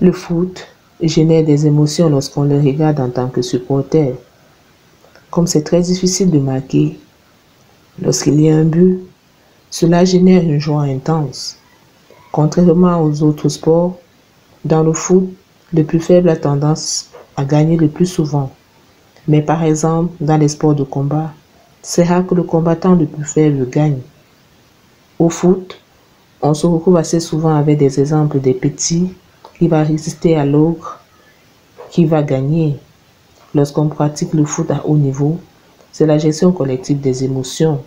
Le foot génère des émotions lorsqu'on le regarde en tant que supporter. Comme c'est très difficile de marquer, lorsqu'il y a un but, cela génère une joie intense. Contrairement aux autres sports, dans le foot, le plus faible a tendance à gagner le plus souvent. Mais par exemple, dans les sports de combat, c'est rare que le combattant le plus faible gagne. Au foot, on se retrouve assez souvent avec des exemples des petits qui vont résister à l'ogre qui va gagner. Lorsqu'on pratique le foot à haut niveau, c'est la gestion collective des émotions.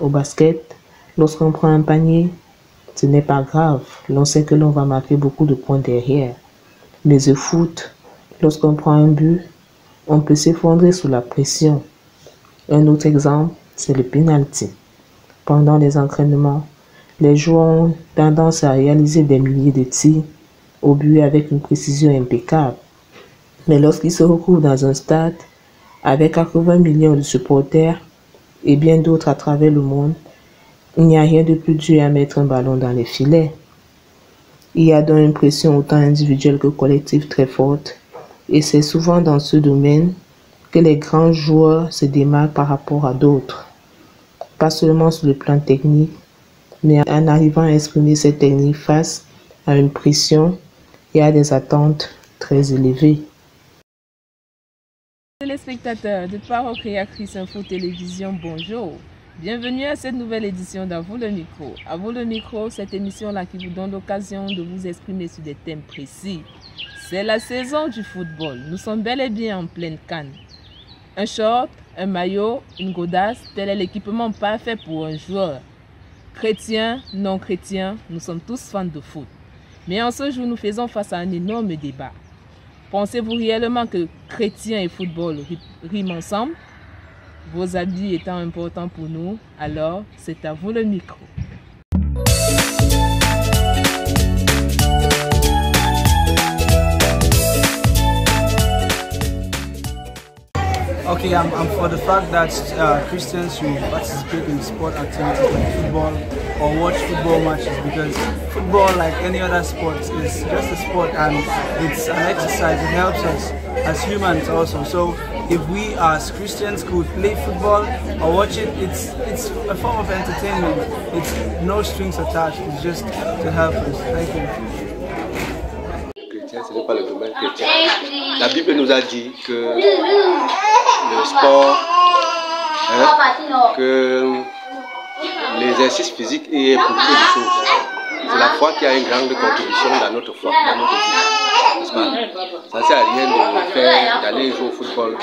Au basket, lorsqu'on prend un panier, ce n'est pas grave, l'on sait que l'on va marquer beaucoup de points derrière. Mais au foot, lorsqu'on prend un but, on peut s'effondrer sous la pression. Un autre exemple, c'est le penalty. Pendant les entraînements, les joueurs ont tendance à réaliser des milliers de tirs au but avec une précision impeccable. Mais lorsqu'ils se retrouvent dans un stade avec 80 millions de supporters et bien d'autres à travers le monde, il n'y a rien de plus dur à mettre un ballon dans les filets. Il y a donc une pression autant individuelle que collective très forte, et c'est souvent dans ce domaine que les grands joueurs se démarquent par rapport à d'autres. Pas seulement sur le plan technique, mais en arrivant à exprimer cette technique face à une pression et à des attentes très élevées. Téléspectateurs de Parole Créatrice Info Télévision, bonjour. Bienvenue à cette nouvelle édition d'À vous le micro. À vous le micro, cette émission-là qui vous donne l'occasion de vous exprimer sur des thèmes précis. C'est la saison du football. Nous sommes bel et bien en pleine canne. Un short, un maillot, une godasse, tel est l'équipement parfait pour un joueur. Chrétiens, non chrétiens, nous sommes tous fans de foot. Mais en ce jour, nous faisons face à un énorme débat. Pensez-vous réellement que chrétiens et football riment ensemble? Vos habits étant importants pour nous, alors c'est à vous le micro. Okay, I'm for the fact that Christians should participate in sport activities like football or watch football matches, because football, like any other sport, is just a sport and it's an exercise. It helps us as humans also. So if we as Christians could play football or watch it, it's a form of entertainment. It's no strings attached. It's just to help us. Thank you. Ce n'est pas le domaine chrétien. La Bible nous a dit que le sport, que l'exercice physique est pour peu de choses. C'est la foi qui a une grande contribution dans notre foi, dans notre vie. N'est-ce pas? Ça ne sert à rien d'aller jouer au football.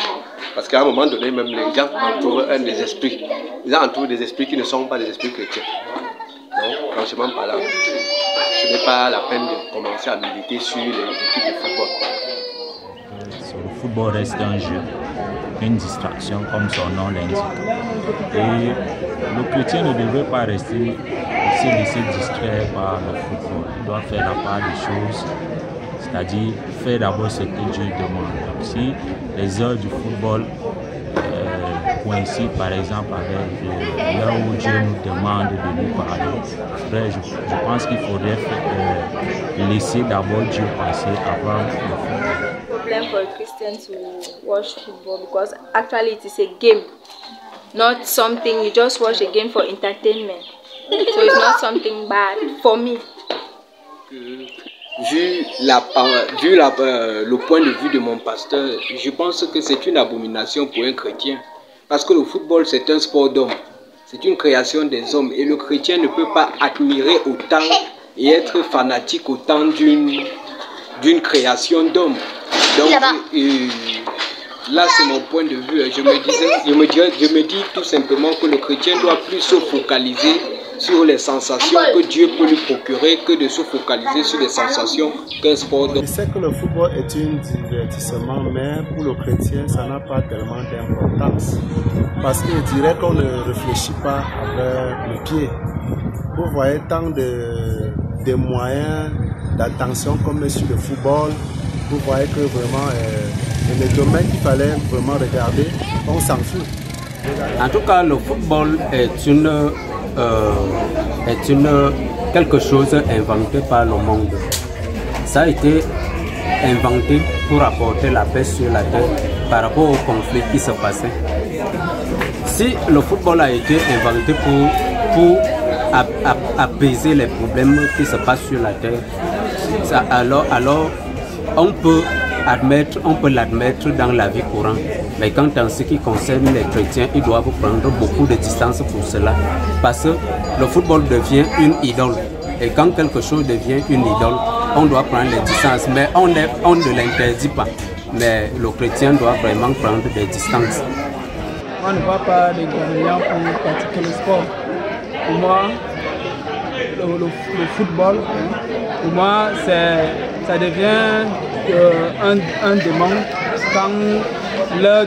Parce qu'à un moment donné, même les gens entourent des esprits. Ils entourent des esprits qui ne sont pas des esprits chrétiens. Donc, franchement, par là, ce n'est pas la peine de commencer à militer sur les équipes de football. Le football reste un jeu, une distraction comme son nom l'indique. Et le chrétien ne devrait pas se laisser distraire par le football. Il doit faire la part des choses, c'est-à-dire faire d'abord ce que Dieu demande. Donc, si les heures du football coïncident par exemple avec l'heure où Dieu nous demande de lui parler, je pense qu'il faudrait laisser d'abord Dieu passer avant le football. Problem for Christians to watch football because actually it is a game, not something you just watch a game for entertainment. So it's not something bad for me. Vu le point de vue de mon pasteur, je pense que c'est une abomination pour un chrétien. Parce que le football, c'est un sport d'hommes. C'est une création des hommes. Et le chrétien ne peut pas admirer autant et être fanatique autant d'une création d'hommes. Donc, là, c'est mon point de vue. Je me dis tout simplement que le chrétien doit plus se focaliser sur les sensations que Dieu peut lui procurer que de se focaliser sur les sensations qu'un sport d'homme. Je sais que le football est un divertissement, mais pour le chrétien, ça n'a pas tellement d'importance. Parce qu'il dirait qu'on ne réfléchit pas avec le pied. Vous voyez tant de moyens d'attention comme sur le football. Vous voyez que vraiment, le domaine qu'il fallait vraiment regarder, on s'en fout. En tout cas, le football est quelque chose inventé par le monde. Ça a été inventé pour apporter la paix sur la terre par rapport au conflit qui se passait. Si le football a été inventé pour apaiser les problèmes qui se passent sur la terre, alors on peut l'admettre dans la vie courante. Mais quand en ce qui concerne les chrétiens, ils doivent prendre beaucoup de distance pour cela. Parce que le football devient une idole. Et quand quelque chose devient une idole, on doit prendre les distances. Mais on ne l'interdit pas. Mais le chrétien doit vraiment prendre des distances. Moi, je ne vois pas d'inconvénients pour pratiquer le sport. Pour moi, le football, pour moi, ça devient un démon. Quand l'heure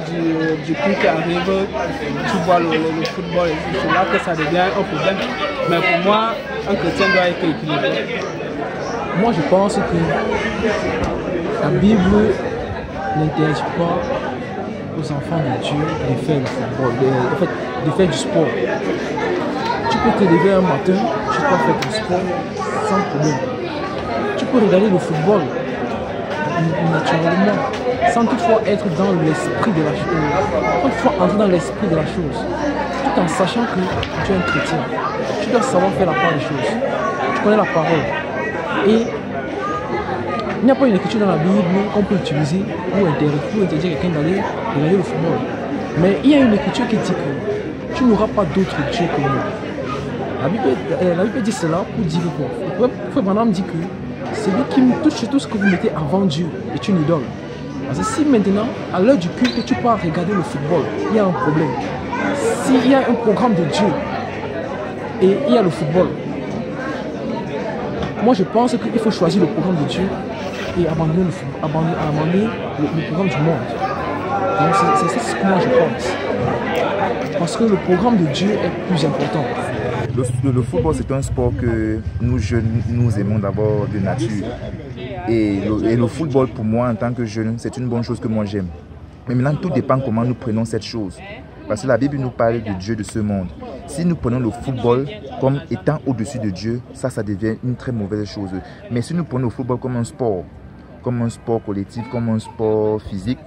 du culte arrive, tu vois le football, c'est là que ça devient un problème. Mais pour moi, un chrétien doit être équilibré. Moi, je pense que la Bible n'interdit pas aux enfants de Dieu de faire le football, de faire du sport. Tu peux te lever un matin, tu peux faire du sport sans problème. Tu peux regarder le football naturellement, sans toutefois être dans l'esprit de la chose, sans toutefois entrer dans l'esprit de la chose, tout en sachant que tu es un chrétien. Tu dois savoir faire la part des choses. Tu connais la parole. Et il n'y a pas une écriture dans la Bible qu'on peut utiliser pour interdire quelqu'un d'aller regarder le football. Mais il y a une écriture qui dit que tu n'auras pas d'autre Dieu que moi. La Bible dit cela pour dire quoi? Frère Branham dit que celui qui touche tout ce que vous mettez avant Dieu est une idole. Parce que si maintenant, à l'heure du culte, tu pars regarder le football, il y a un problème. S'il y a un programme de Dieu et il y a le football, moi je pense qu'il faut choisir le programme de Dieu et abandonner le programme du monde. Donc c'est ce que moi je pense. Parce que le programme de Dieu est plus important. Le football, c'est un sport que nous jeunes, nous aimons d'abord de nature. Et le football, pour moi, en tant que jeune, c'est une bonne chose que moi j'aime. Mais maintenant, tout dépend comment nous prenons cette chose. Parce que la Bible nous parle de Dieu de ce monde. Si nous prenons le football comme étant au-dessus de Dieu, ça devient une très mauvaise chose. Mais si nous prenons le football comme un sport collectif, comme un sport physique,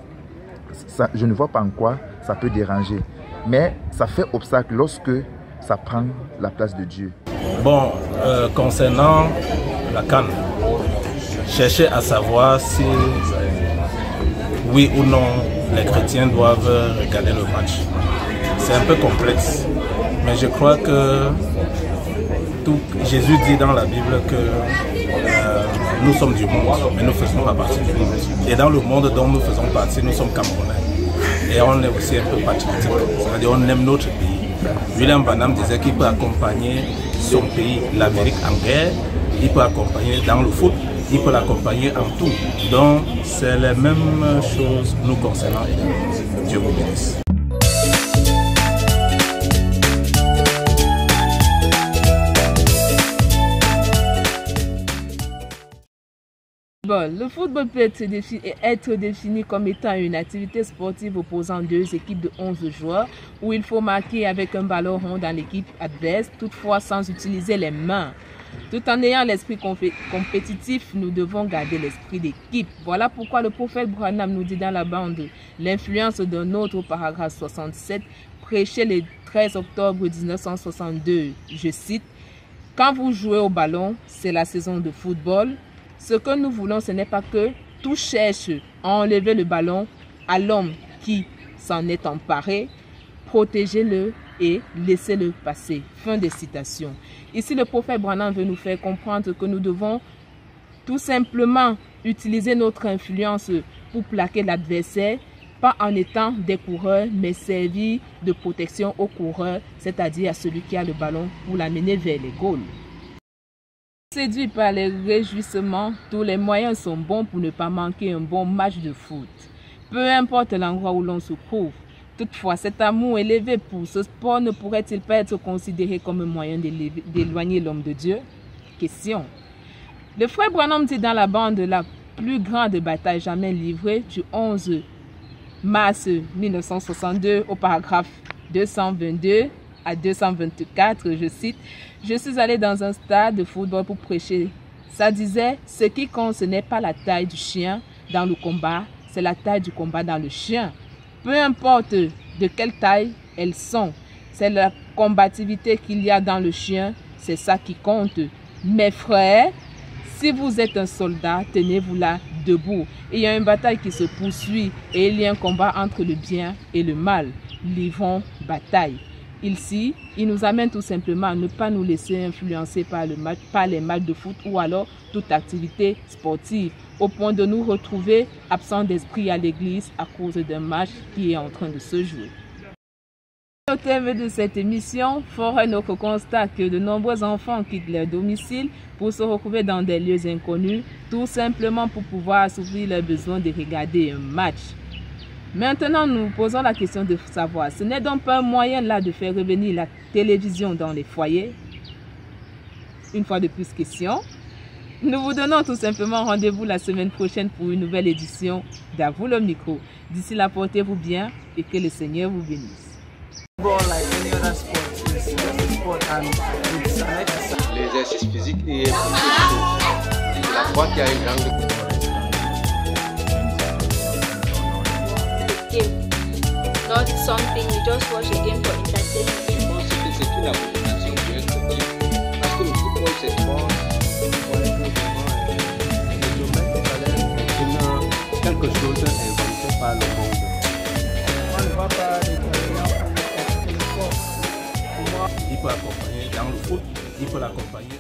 je ne vois pas en quoi ça peut déranger. Mais ça fait obstacle lorsque ça prend la place de Dieu. Bon, concernant la CAN, chercher à savoir si oui ou non les chrétiens doivent regarder le match. C'est un peu complexe, mais je crois que Jésus dit dans la Bible que nous sommes du monde, mais nous ne faisons pas partie du monde. Et dans le monde dont nous faisons partie, nous sommes Camerounais. Et on est aussi un peu patriotique, c'est-à-dire on aime notre pays. William Branham disait qu'il peut accompagner son pays, l'Amérique, en guerre, il peut accompagner dans le foot, il peut l'accompagner en tout. Donc c'est les mêmes choses nous concernant également. Dieu vous bénisse. Le football peut être défini comme étant une activité sportive opposant deux équipes de 11 joueurs où il faut marquer avec un ballon rond dans l'équipe adverse, toutefois sans utiliser les mains. Tout en ayant l'esprit compétitif, nous devons garder l'esprit d'équipe. Voilà pourquoi le prophète Branham nous dit dans la bande l'influence d'un autre paragraphe 67, prêché le 13 octobre 1962. Je cite, « Quand vous jouez au ballon, c'est la saison de football. Ce que nous voulons, ce n'est pas que tout cherche à enlever le ballon à l'homme qui s'en est emparé. Protégez-le et laissez-le passer. » Fin de citation. Ici, le prophète Branham veut nous faire comprendre que nous devons tout simplement utiliser notre influence pour plaquer l'adversaire, pas en étant des coureurs, mais servir de protection aux coureurs, c'est-à-dire à celui qui a le ballon pour l'amener vers les goals. Séduit par les réjouissements, tous les moyens sont bons pour ne pas manquer un bon match de foot. Peu importe l'endroit où l'on se trouve. Toutefois, cet amour élevé pour ce sport ne pourrait-il pas être considéré comme un moyen d'éloigner l'homme de Dieu? Question. Le frère Branham dit dans la bande la plus grande bataille jamais livrée du 11 mars 1962 au paragraphe 222 à 224, je cite, « Je suis allé dans un stade de football pour prêcher. Ça disait, ce qui compte, ce n'est pas la taille du chien, dans le combat, c'est la taille du combat dans le chien. Peu importe de quelle taille elles sont, c'est la combativité qu'il y a dans le chien, c'est ça qui compte. Mes frères, si vous êtes un soldat, tenez-vous là debout. Il y a une bataille qui se poursuit et il y a un combat entre le bien et le mal. Livrons bataille. Ici, il nous amène tout simplement à ne pas nous laisser influencer par les matchs de foot ou alors toute activité sportive, au point de nous retrouver absents d'esprit à l'église à cause d'un match qui est en train de se jouer. Au terme de cette émission, fort est notre constat que de nombreux enfants quittent leur domicile pour se retrouver dans des lieux inconnus, tout simplement pour pouvoir assouvir leurs besoins de regarder un match. Maintenant, nous posons la question de savoir, ce n'est donc pas un moyen là de faire revenir la télévision dans les foyers? Une fois de plus, question. Nous vous donnons tout simplement rendez-vous la semaine prochaine pour une nouvelle édition d'À vous le micro. D'ici là, portez-vous bien et que le Seigneur vous bénisse. L'exercice physique est la fois qu'il y a une grande Not something you just watch a game for entertainment. Je pense que c'est une abomination pour être chrétien. Parce que le football, c'est quelque chose inventé par le monde. On ne va pas déterminer le sport. Il faut l'accompagner dans le foot, il faut l'accompagner.